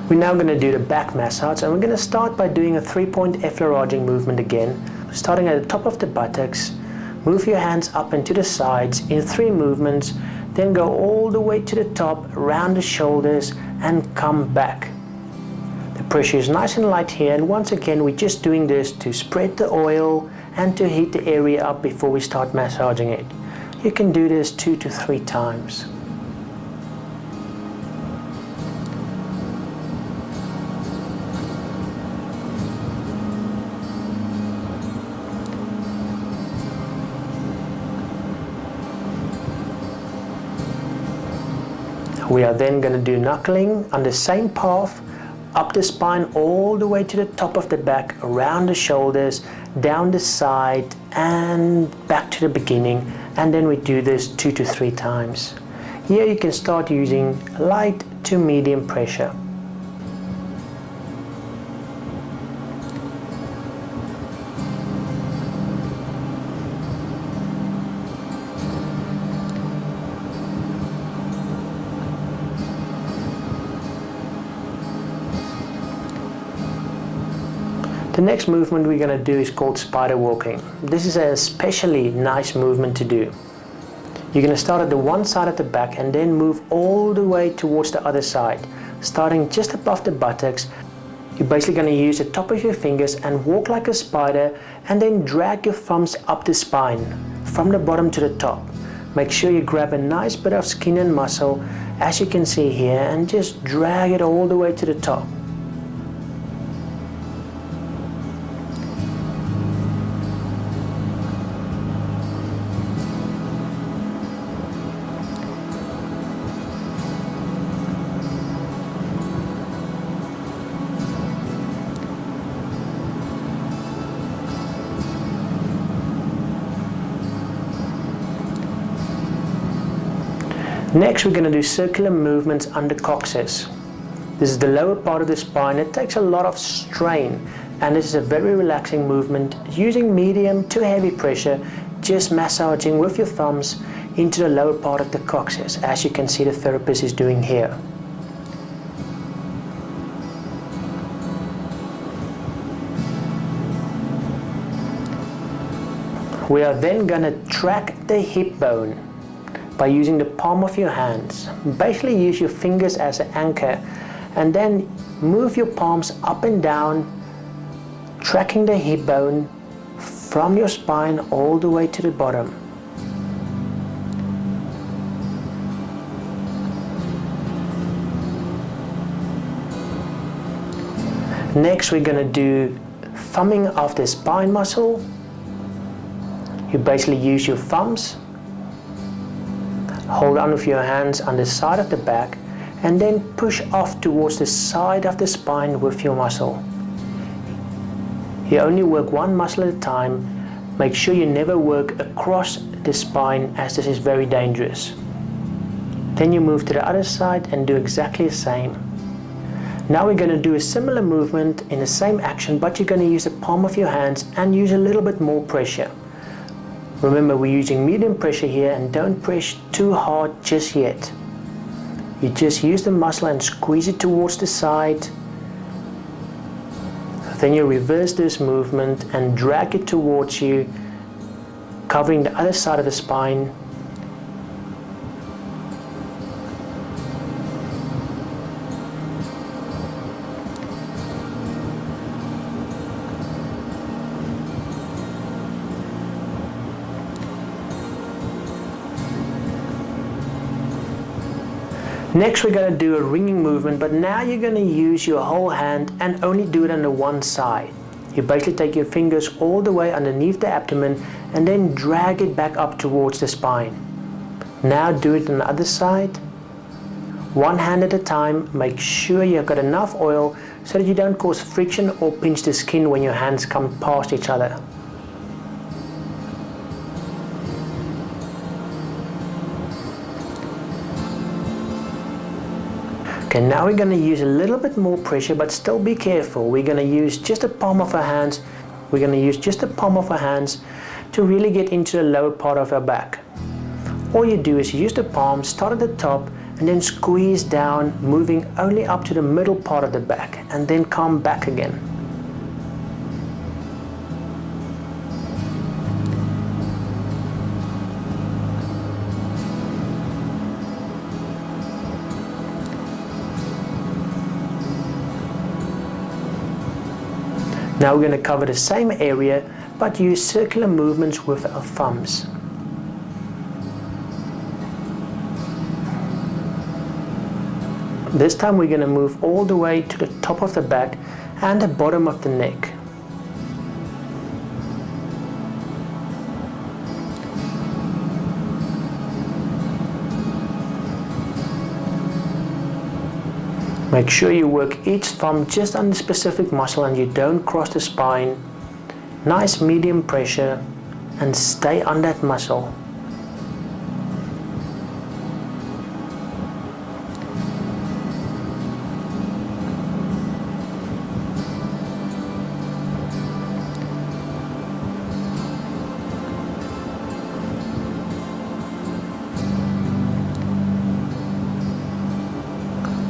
We're now going to do the back massage, and we're going to start by doing a 3-point effleuraging movement again, starting at the top of the buttocks. Move your hands up and to the sides in 3 movements, then go all the way to the top, around the shoulders and come back. The pressure is nice and light here, and once again we're just doing this to spread the oil and to heat the area up before we start massaging it. You can do this 2 to 3 times. We are then going to do knuckling on the same path, up the spine all the way to the top of the back, around the shoulders, down the side and back to the beginning, and then we do this 2 to 3 times. Here you can start using light to medium pressure. The next movement we're going to do is called spider walking. This is an especially nice movement to do. You're going to start at the one side of the back and then move all the way towards the other side. Starting just above the buttocks, you're basically going to use the top of your fingers and walk like a spider, and then drag your thumbs up the spine from the bottom to the top. Make sure you grab a nice bit of skin and muscle, as you can see here, and just drag it all the way to the top. Next, we're going to do circular movements under coccyx. This is the lower part of the spine. It takes a lot of strain, and this is a very relaxing movement using medium to heavy pressure, just massaging with your thumbs into the lower part of the coccyx, as you can see the therapist is doing here. We are then going to track the hip bone by using the palm of your hands. Basically use your fingers as an anchor, and then move your palms up and down, tracking the hip bone from your spine all the way to the bottom. Next, we're going to do thumbing of the spine muscle. You basically use your thumbs, hold on with your hands on the side of the back, and then push off towards the side of the spine with your muscle. You only work one muscle at a time. Make sure you never work across the spine, as this is very dangerous. Then you move to the other side and do exactly the same. Now we're going to do a similar movement in the same action, but you're going to use the palm of your hands and use a little bit more pressure. Remember, we're using medium pressure here, and don't press too hard just yet. You just use the muscle and squeeze it towards the side. Then you reverse this movement and drag it towards you, covering the other side of the spine. Next, we're going to do a ringing movement, but now you're going to use your whole hand and only do it on the one side. You basically take your fingers all the way underneath the abdomen and then drag it back up towards the spine. Now do it on the other side. One hand at a time. Make sure you've got enough oil so that you don't cause friction or pinch the skin when your hands come past each other. Okay, now we're going to use a little bit more pressure, but still be careful. We're going to use just the palm of our hands. We're going to use just the palm of our hands to really get into the lower part of our back. All you do is use the palm, start at the top, and then squeeze down, moving only up to the middle part of the back, and then come back again. Now we're going to cover the same area, but use circular movements with our thumbs. This time we're going to move all the way to the top of the back and the bottom of the neck. Make sure you work each thumb just on the specific muscle and you don't cross the spine. Nice medium pressure and stay on that muscle.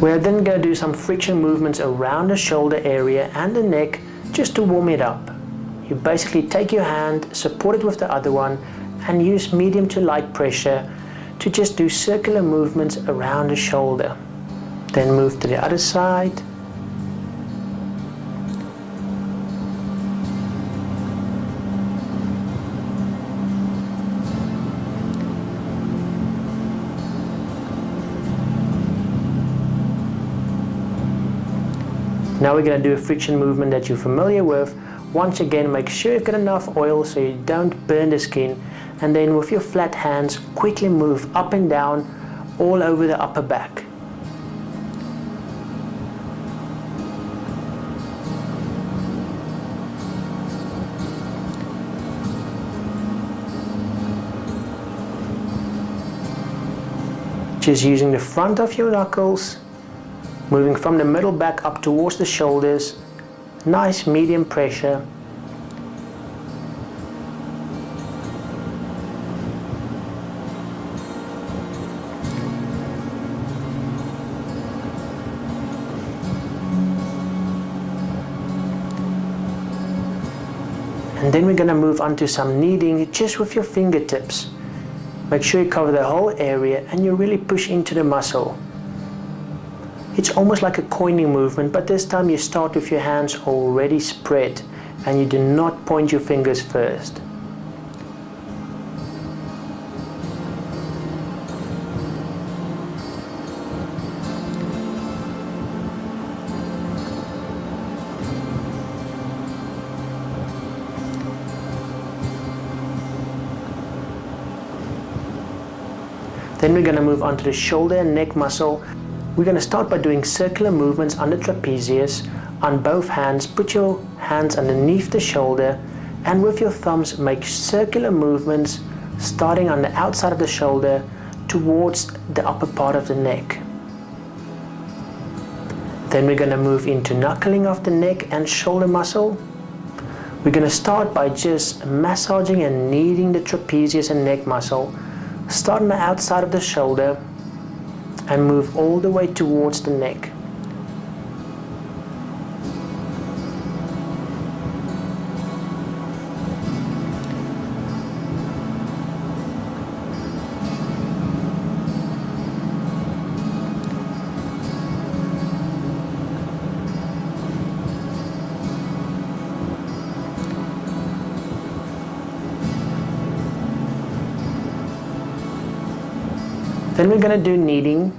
We're then going to do some friction movements around the shoulder area and the neck just to warm it up. You basically take your hand, support it with the other one, and use medium to light pressure to just do circular movements around the shoulder. Then move to the other side. Now we're going to do a friction movement that you're familiar with. Once again, make sure you've got enough oil so you don't burn the skin, and then with your flat hands quickly move up and down all over the upper back. Just using the front of your knuckles, moving from the middle back up towards the shoulders, nice medium pressure. And then we're going to move on to some kneading just with your fingertips. Make sure you cover the whole area and you really push into the muscle. It's almost like a coining movement, but this time you start with your hands already spread and you do not point your fingers first. Then we're going to move on to the shoulder and neck muscle. We're going to start by doing circular movements on the trapezius. On both hands, put your hands underneath the shoulder and with your thumbs make circular movements starting on the outside of the shoulder towards the upper part of the neck. Then we're going to move into knuckling of the neck and shoulder muscle. We're going to start by just massaging and kneading the trapezius and neck muscle. Start on the outside of the shoulder and move all the way towards the neck. Then we're going to do kneading.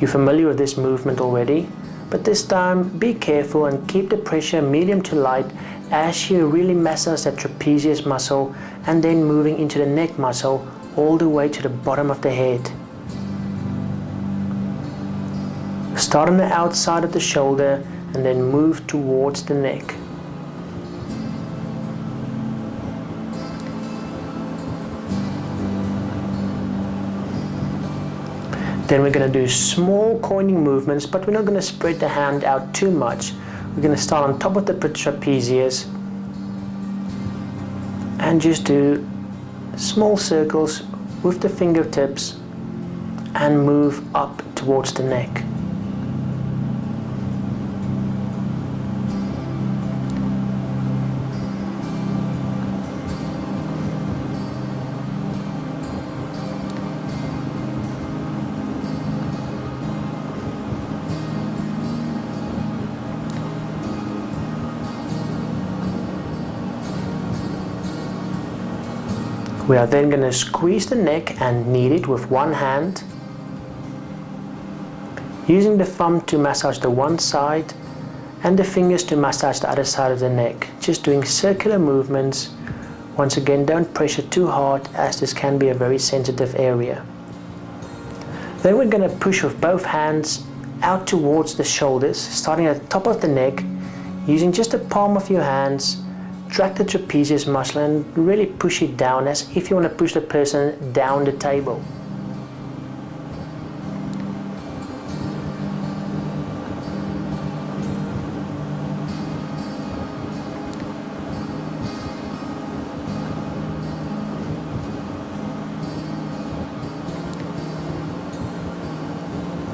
You're familiar with this movement already, but this time be careful and keep the pressure medium to light as you really massage that trapezius muscle and then moving into the neck muscle all the way to the bottom of the head. Start on the outside of the shoulder and then move towards the neck. Then we're going to do small coining movements, but we're not going to spread the hand out too much. We're going to start on top of the trapezius and just do small circles with the fingertips and move up towards the neck. We are then going to squeeze the neck and knead it with one hand, using the thumb to massage the one side and the fingers to massage the other side of the neck, just doing circular movements. Once again, don't pressure too hard, as this can be a very sensitive area. Then we're going to push with both hands out towards the shoulders, starting at the top of the neck, using just the palm of your hands. Drag the trapezius muscle and really push it down, as if you want to push the person down the table.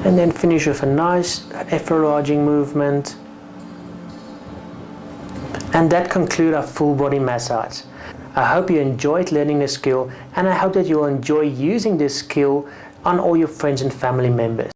And then finish with a nice effleuraging movement. And that concludes our full body massage. I hope you enjoyed learning the skill, and I hope that you'll enjoy using this skill on all your friends and family members.